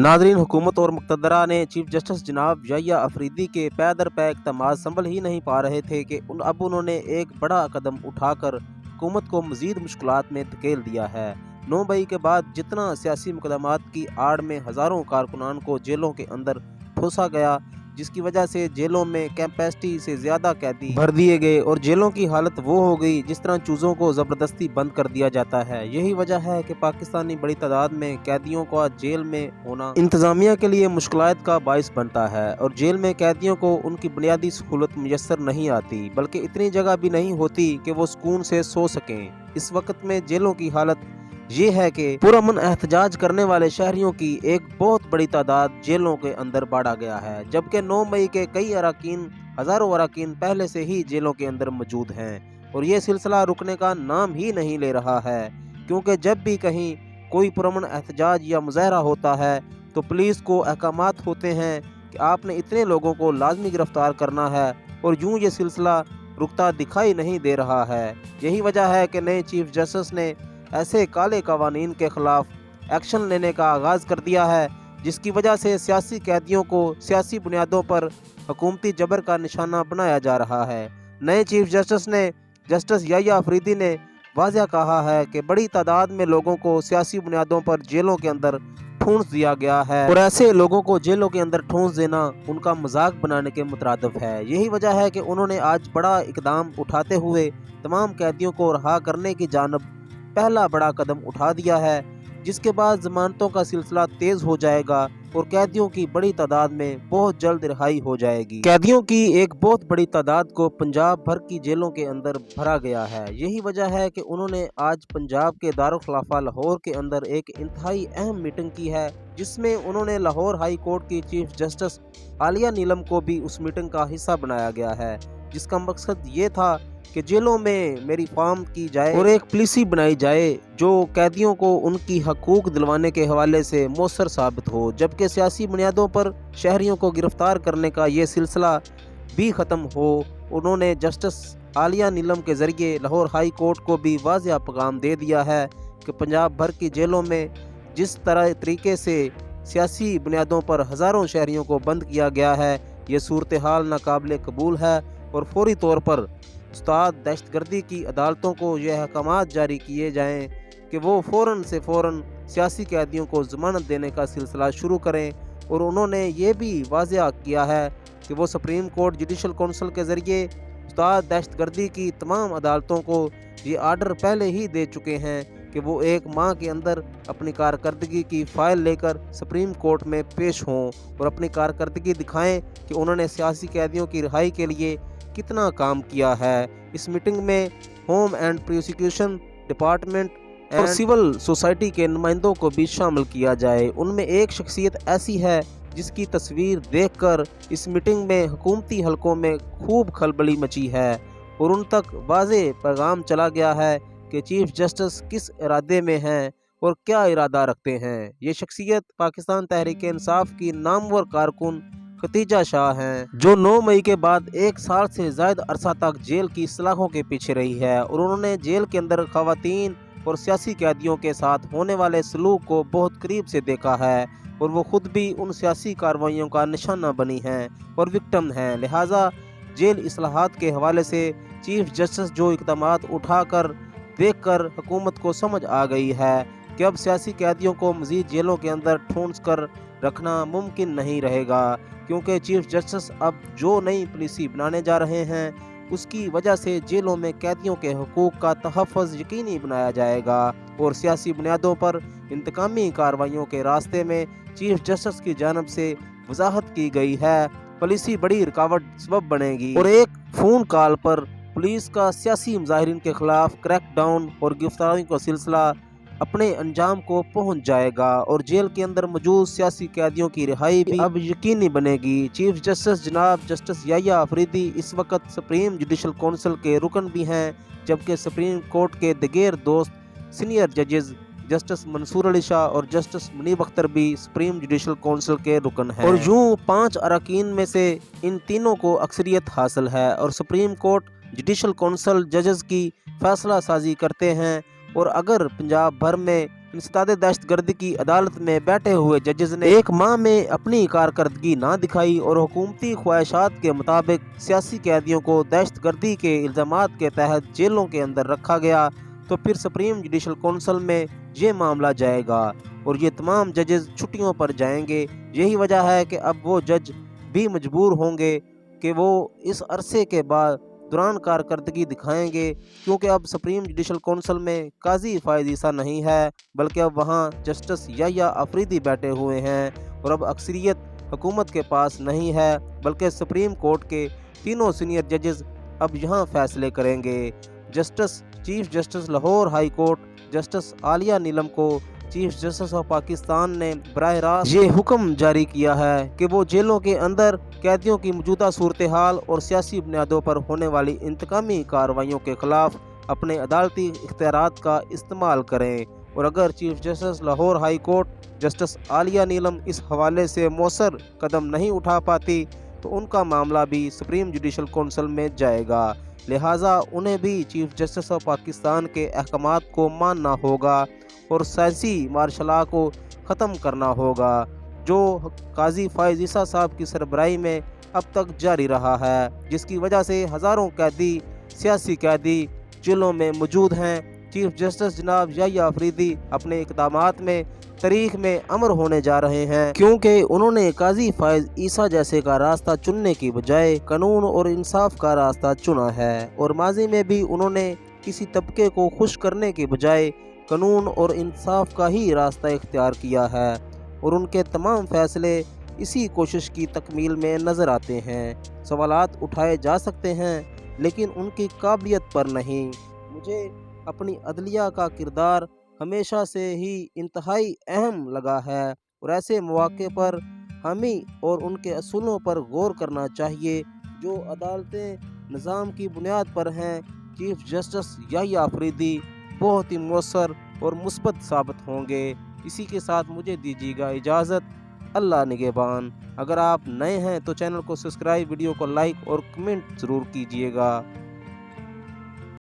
नाज़रीन, हुकूमत और मुक़्तदरा ने चीफ जस्टिस जनाब याहिया अफरीदी के पै दर पै इक़दामात संभल ही नहीं पा रहे थे कि अब उन्होंने एक बड़ा कदम उठाकर हुकूमत को मज़ीद मुश्किलात में धकेल दिया है। 9 मई के बाद जितना सियासी मुक़दमात की आड़ में हज़ारों कारकुनान को जेलों के अंदर ठूंसा गया, जिसकी वजह से जेलों में कैपेसिटी से ज़्यादा कैदी भर दिए गए और जेलों की हालत वो हो गई जिस तरह चूज़ों को ज़बरदस्ती बंद कर दिया जाता है। यही वजह है कि पाकिस्तानी बड़ी तादाद में कैदियों का जेल में होना इंतज़ामिया के लिए मुश्किलात का बाइस बनता है और जेल में कैदियों को उनकी बुनियादी सहूलत मुयस्सर नहीं आती, बल्कि इतनी जगह भी नहीं होती कि वो सुकून से सो सकें। इस वक्त में जेलों की हालत ये है कि पुरअमन एहतजाज करने वाले शहरियों की एक बहुत बड़ी तादाद जेलों के अंदर बाड़ा गया है, जबकि 9 मई के कई हज़ारों अरकान पहले से ही जेलों के अंदर मौजूद हैं और ये सिलसिला रुकने का नाम ही नहीं ले रहा है, क्योंकि जब भी कहीं कोई पुरअमन एहतजाज या मुजाहरा होता है तो पुलिस को अहकामात होते हैं कि आपने इतने लोगों को लाजमी गिरफ्तार करना है और यूं ये सिलसिला रुकता दिखाई नहीं दे रहा है। यही वजह है कि नए चीफ जस्टिस ने ऐसे काले कवानीन के खिलाफ एक्शन लेने का आगाज़ कर दिया है, जिसकी वजह से सियासी कैदियों को सियासी बुनियादों पर हुकूमती जबर का निशाना बनाया जा रहा है। नए चीफ जस्टिस ने जस्टिस याहिया अफरीदी ने वाज़ेह कहा है कि बड़ी तादाद में लोगों को सियासी बुनियादों पर जेलों के अंदर ठूंस दिया गया है और ऐसे लोगों को जेलों के अंदर ठूंस देना उनका मजाक बनाने के मुतरादिफ है। यही वजह है कि उन्होंने आज बड़ा इकदाम उठाते हुए तमाम कैदियों को रहा करने की जानब पहला बड़ा कदम उठा दिया है, जिसके बाद जमानतों का सिलसिला तेज हो जाएगा और कैदियों की बड़ी तादाद में बहुत जल्द रिहाई हो जाएगी। कैदियों की एक बहुत बड़ी तादाद को पंजाब भर की जेलों के अंदर भरा गया है। यही वजह है कि उन्होंने आज पंजाब के दारुल खिलाफा लाहौर के अंदर एक इंतहाई अहम मीटिंग की है, जिसमें उन्होंने लाहौर हाई कोर्ट की चीफ जस्टिस आलिया नीलम को भी उस मीटिंग का हिस्सा बनाया गया है, जिसका मकसद ये था कि जेलों में मेरी फार्म की जाए और एक पॉलिसी बनाई जाए जो कैदियों को उनकी हकूक दिलवाने के हवाले से मौसर साबित हो, जबकि सियासी बुनियादों पर शहरियों को गिरफ्तार करने का ये सिलसिला भी ख़त्म हो। उन्होंने जस्टिस आलिया नीलम के ज़रिए लाहौर हाई कोर्ट को भी वाज़ेह पैगाम दे दिया है कि पंजाब भर की जेलों में जिस तरीके से सियासी बुनियादों पर हज़ारों शहरियों को बंद किया गया है, ये सूरत हाल नाकाबिल कबूल है और फौरी तौर पर उस्ताद दहशतगर्दी की अदालतों को यह अहकामात जारी किए जाएं कि वो फ़ौरन से फ़ौरन सियासी कैदियों को ज़मानत देने का सिलसिला शुरू करें। और उन्होंने ये भी वाज़ेह किया है कि वो सुप्रीम कोर्ट जुडिशल कौंसिल के ज़रिए उस्ताद दहशतगर्दी की तमाम अदालतों को ये आर्डर पहले ही दे चुके हैं कि वो 1 माह के अंदर अपनी कारकर्दगी की फ़ाइल लेकर सुप्रीम कोर्ट में पेश हों और अपनी कारकर्दगी दिखाएं कि उन्होंने सियासी कैदियों की रिहाई के लिए कितना काम किया है। इस मीटिंग में होम एंड प्रोसिक्यूशन डिपार्टमेंट और सिविल सोसाइटी के नुमाइंदों को भी शामिल किया जाए। उनमें एक शख्सियत ऐसी है जिसकी तस्वीर देखकर इस मीटिंग में हुकूमती हलकों में खूब खलबली मची है और उन तक वाज़ेह पैगाम चला गया है कि चीफ जस्टिस किस इरादे में हैं और क्या इरादा रखते हैं। ये शख्सियत पाकिस्तान तहरीक इंसाफ की नामवर कारकुन खतीजा शाह हैं, जो 9 मई के बाद 1 साल से ज़ायद अरसा तक जेल की सलाखों के पीछे रही है और उन्होंने जेल के अंदर खवातीन और सियासी कैदियों के साथ होने वाले सलूक को बहुत करीब से देखा है और वो खुद भी उन सियासी कार्रवाइयों का निशाना बनी हैं और विक्टिम हैं। लिहाजा जेल इस्लाहात के हवाले से चीफ जस्टिस जो इक़दामात उठाकर देखकर हुकूमत को समझ आ गई है कि अब सियासी कैदियों को मज़ीद जेलों के अंदर ठूंस कर रखना मुमकिन नहीं रहेगा, क्योंकि चीफ जस्टिस अब जो नई पॉलिसी बनाने जा रहे हैं उसकी वजह से जेलों में कैदियों के हुकूक का तहफ़्फ़ुज़ यकीनी बनाया जाएगा और सियासी बुनियादों पर इंतकामी कार्रवाइयों के रास्ते में चीफ जस्टिस की जानिब से वजाहत की गई है पॉलिसी बड़ी रुकावट सबब बनेगी और एक फ़ोन कॉल पर पुलिस का सियासी मुजाहिरीन के खिलाफ क्रैकडाउन और गिरफ्तारी का सिलसिला अपने अंजाम को पहुंच जाएगा और जेल के अंदर मौजूद सियासी कैदियों की रिहाई भी अब यकीनी बनेगी। चीफ जस्टिस जनाब जस्टिस याहिया अफरीदी इस वक्त सुप्रीम जुडिशल कौंसिल के रुकन भी हैं, जबकि सुप्रीम कोर्ट के दीगर दोस्त सीनियर जजेस जस्टिस मंसूर अली शाह और जस्टिस मुनीब अख्तर भी सुप्रीम जुडिशल कौंसिल के रुकन हैं और यूं 5 अरकान में से इन तीनों को अक्सरियत हासिल है और सुप्रीम कोर्ट जुडिशल कौंसिल जजेस की फैसला साजी करते हैं और अगर पंजाब भर में इंसदाद दहशतगर्दी की अदालत में बैठे हुए जजेस ने एक माह में अपनी कारकर्दगी ना दिखाई और हुकूमती ख्वाहिशात के मुताबिक सियासी कैदियों को दहशतगर्दी के इल्ज़ामात के तहत जेलों के अंदर रखा गया, तो फिर सुप्रीम जुडिशल कौंसिल में ये मामला जाएगा और ये तमाम जजेस छुट्टियों पर जाएंगे। यही वजह है कि अब वो जज भी मजबूर होंगे कि वो इस अरसे के बाद दौरान कारकर्दगी दिखाएंगे, क्योंकि अब सुप्रीम जुडिशल कौंसिल में काजी फायद ईसा नहीं है, बल्कि अब वहाँ जस्टिस याह्या अफरीदी बैठे हुए हैं और अब अक्सरियत हुकूमत के पास नहीं है, बल्कि सुप्रीम कोर्ट के तीनों सीनियर जजेस अब यहाँ फैसले करेंगे। Justice chief justice Lahore high court justice Aliya Neelam को चीफ जस्टिस ऑफ पाकिस्तान ने बराह रास्त ये हुक्म जारी किया है कि वो जेलों के अंदर कैदियों की मौजूदा सूरत हाल और सियासी बुनियादों पर होने वाली इंतकामी कार्रवाइयों के खिलाफ अपने अदालती इख्तियारात का इस्तेमाल करें, और अगर chief justice Lahore high court justice Aliya Neelam इस हवाले से मौसर कदम नहीं उठा पाती तो उनका मामला भी सुप्रीम जुडिशल कौंसिल में जाएगा। लिहाजा उन्हें भी चीफ जस्टिस ऑफ पाकिस्तान के अहकामात को मानना होगा और सियासी मार्शल लॉ को ख़त्म करना होगा, जो काजी फायद ईसा साहब की सरबराही में अब तक जारी रहा है, जिसकी वजह से हज़ारों कैदी सियासी कैदी जेलों में मौजूद हैं। चीफ जस्टिस जनाब याह्या अफरीदी अपने इक़दामात में तारीख में अमर होने जा रहे हैं, क्योंकि उन्होंने काजी फायद ईसा जैसे का रास्ता चुनने की बजाय कानून और इंसाफ का रास्ता चुना है, और माजी में भी उन्होंने किसी तबके को खुश करने के बजाय कानून और इंसाफ का ही रास्ता इख्तियार किया है, और उनके तमाम फैसले इसी कोशिश की तकमील में नज़र आते हैं। सवालात उठाए जा सकते हैं लेकिन उनकी काबिलियत पर नहीं। मुझे अपनी अदलिया का किरदार हमेशा से ही इंतहाई अहम लगा है, और ऐसे मौके पर हमें और उनके असूलों पर गौर करना चाहिए जो अदालतें निज़ाम की बुनियाद पर हैं। चीफ जस्टिस याह्या अफरीदी बहुत ही मौसर और मुस्बत साबित होंगे। इसी के साथ मुझे दीजिएगा इजाज़त। अल्लाह निगहबान। अगर आप नए हैं तो चैनल को सब्सक्राइब, वीडियो को लाइक और कमेंट ज़रूर कीजिएगा।